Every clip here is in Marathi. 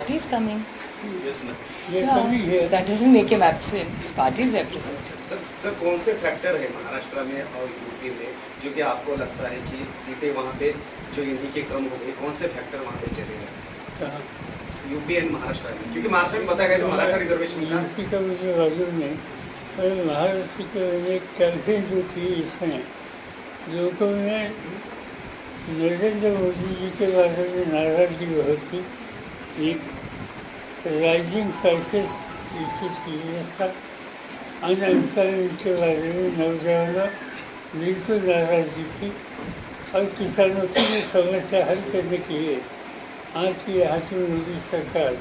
He's coming. Yes, ma'am. So that doesn't make him absent. His party is represented. Sir कौन से फैक्टर है महाराष्ट्र में और यूपी में जो कि आपको लगता है कि सीटें वहाँ पे जो इन्हीं के कम हो गई, कौन से फैक्टर वहाँ पे चलेगा यूपी एंड महाराष्ट्र में? क्योंकि महाराष्ट्र में बताया गया तो मराठा रिजर्वेशन था। यूपी का मुझे मालूम नहीं, पर महाराष्ट्र के कैंपेन जो थी इसमें लोगों में नरेंद्र मोदी जी के बारे में नाराजगी बहुत थी। एक राइजिंग प्राइसेस इशू सीरियस था, अनएम्प्लॉयमेंट के बारे में नौजवानों बिल्कुल नाराजगी थी और किसानों की भी समस्या हल करने के लिए आज की हाकिम मोदी सरकार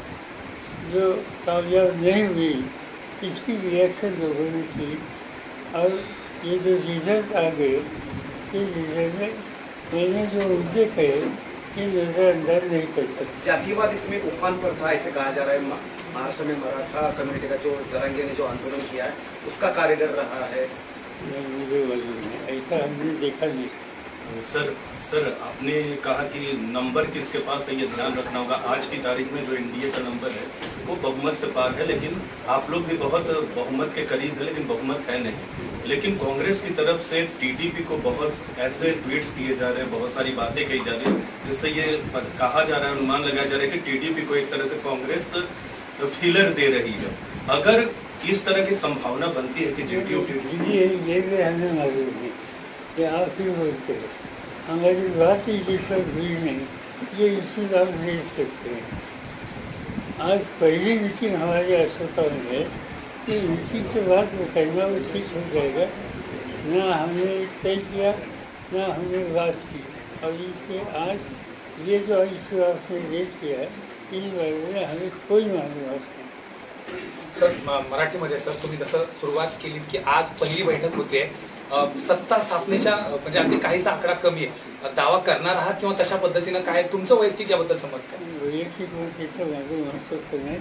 जो कामयाब नहीं हुई, इसकी रिएक्शन लोगों ने की और ये जो रिजल्ट आ गए, ये रिजल्ट में मैंने जो मुद्दे कहे ये नजरअंदाज नहीं कर सकते। जातिवाद इसमें उफान पर था ऐसे कहा जा रहा है। महाराष्ट्र में मराठा कम्युनिटी का जो जरांगे ने जो आंदोलन किया है उसका कारीगर रहा है। मुझे मालूम है, ऐसा हमने देखा नहीं। सर आपने कहा कि नंबर किसके पास है ये ध्यान रखना होगा। आज की तारीख में जो एनडीए का नंबर है वो बहुमत से पार है, लेकिन आप लोग भी बहुत बहुमत के करीब है, लेकिन बहुमत है नहीं। लेकिन कांग्रेस की तरफ से टीडीपी को बहुत ऐसे ट्वीट्स किए जा रहे हैं, बहुत सारी बातें कही जा रही है, जिससे ये कहा जा रहा है, अनुमान लगाया जा रहा है कि टीडीपी को एक तरह से कांग्रेस फीलर दे रही है। अगर इस तरह की संभावना बनती है कि जेडीयू ये भी हमें मालूम है कि आप ही बोलते हैं, हमारी बात ही जिस पर भीड़ नहीं, ये इशू आप रेज करते हैं। आज पहली मीटिंग हमारे अस्पताल में है, ये मीटिंग के बाद वो कहना वो ठीक हो जाएगा। ना हमने तय किया, ना हमने बात की, और इससे आज ये जो इशू आपने रेज किया है इस बारे में हमें कोई मालूमात नहीं। सर मराठीमध्ये सर तुम्ही जसं सुरुवात केली की आज पहिली बैठक होते, सत्ता स्थापनेच्या म्हणजे अगदी काहीसा आकडा कमी आहे, दावा करणार आहात किंवा तशा पद्धतीनं काय तुमचं वैयक्तिक याबद्दल मत काय? वैयक्तिक मत याचं माझं महत्त्वाचं नाही,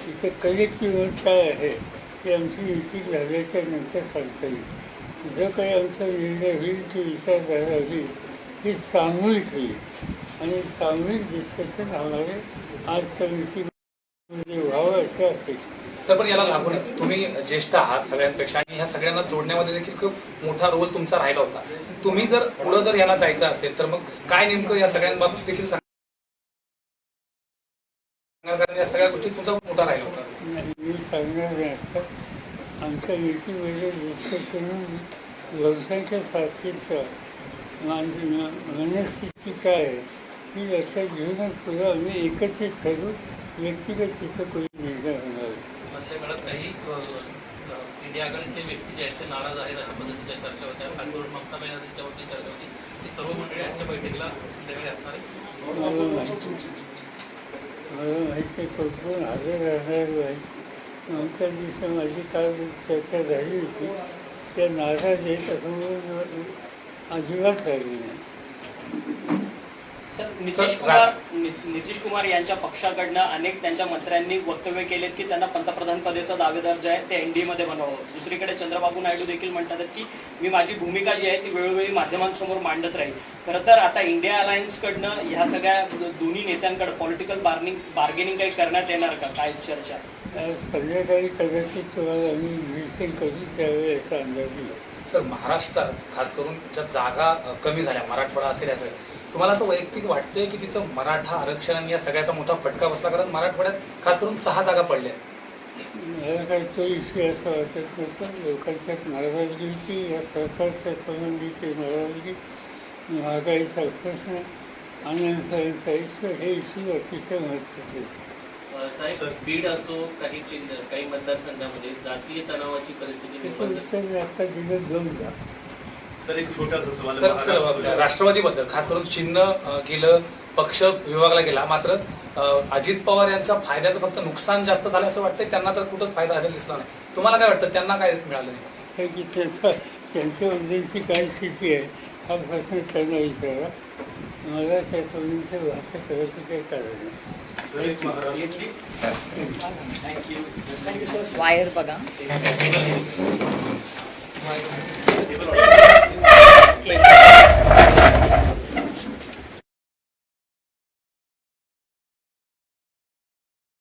तिचं कलेक्टिव्ह मत काय आहे की आमची मीटिंग झाल्याच्या नंतर सांगता येईल। जो काही आमचा निर्णय होईल ती विचारधारा होईल ही सामूहिक होईल आणि सामूहिक डिस्कशन हमारे आजच्या मीटिंगमध्ये व्हावं अशी अपेक्षा। सर पण याला लागूनच तुम्ही ज्येष्ठ आहात सगळ्यांपेक्षा आणि ह्या सगळ्यांना जोडण्यामध्ये देखील खूप मोठा रोल तुमचा राहिला होता। तुम्ही जर पुढे जर याला जायचं असेल तर मग काय नेमकं या सगळ्यांबाबतीत देखील सांगणार, या सगळ्या गोष्टी तुमचा मोठा राहिला होता? मी सांगणार नाही आता, आमच्या मीटिंगमध्ये डिस्कशन व्यवसायाच्या साक्षीचं मनस्थिती काय आहे ही लक्षात घेऊनच पुढे आम्ही एकत्रित ठरवू, व्यक्तिगत तिथं कोणी निर्णय होणार आहे। मधल्या काळात काही इंडिया आघाडीचे व्यक्ती जे आहेत ते नाराज आहेत अशा पद्धतीच्या चर्चा होत्या, खास करून ममता बॅनर्जींच्यावरती चर्चा होती की सर्व मंडळी आजच्या बैठकीला संध्याकाळी असणार आहे। मला माहिती कोण हजर राहणार नाही। आमच्या दिवशी माझी काल चर्चा झाली होती, त्या नाराज आहेत असं अजिबात झाली नाही। सर नितीश कुमार यांच्या पक्षाकडनं अनेक त्यांच्या मंत्र्यांनी वक्तव्य केलेत की त्यांना पंतप्रधानपदाचा दावेदार जे आहे ते एनडीए मध्ये बनवावं। दुसरीकडे चंद्रबाबू नायडू देखील म्हणतात की मी माझी भूमिका जी आहे ती वेळोवेळी माध्यमांसमोर मांडत राहील। खरं तर आता इंडिया अलायन्सकडनं ह्या सगळ्या दोन्ही नेत्यांकडे पॉलिटिकल बार्गेनिंग काही करण्यात येणार का, काय चर्चा? संध्याकाळी कदाचित तुम्हाला आम्ही ब्रीफिंग करू त्यावेळी याचा अंदाज येईल। सर महाराष्ट्रात खास करून ज्या जागा कमी झाल्या, मराठवाडा असेल या सगळ्या, तुम्हाला असं वैयक्तिक वाटतंय की तिथं मराठा आरक्षण या सगळ्याचा मोठा फटका बसला, कारण मराठवाड्यात खास करून 6 जागा पडल्या? मला काही तो इश्यू असं वाटत नव्हतं। लोकांच्या नाराजगीची, या सरकारच्या संबंधीची नाराजगी, महागाईचा प्रश्न, अनएम्प्लॉयमेंटचा इश्यू, हे इश्यू अतिशय महत्त्वाचे आहेत। साहेब बीड असो काही मतदारसंघामध्ये जातीय तणावाची परिस्थिती आता दिलं 2दा। सर एक छोटासा सवाल सर राष्ट्रवादीबद्दल खास करून चिन्ह गेलं, पक्ष विभागला गेला, मात्र अजित पवार यांच्या फायद्याचं फक्त नुकसान जास्त झालं असं वाटतंय, त्यांना तर कुठंच फायदा झालेला दिसला नाही। तुम्हाला काय वाटतं, त्यांना काय मिळालं नाही? की त्यांच्याबद्दलची काय स्थिती आहे हा प्रश्न त्यांना विचारा, मला त्या संबंधीची भाषा करायची काही कारण नाही। Wire बघा.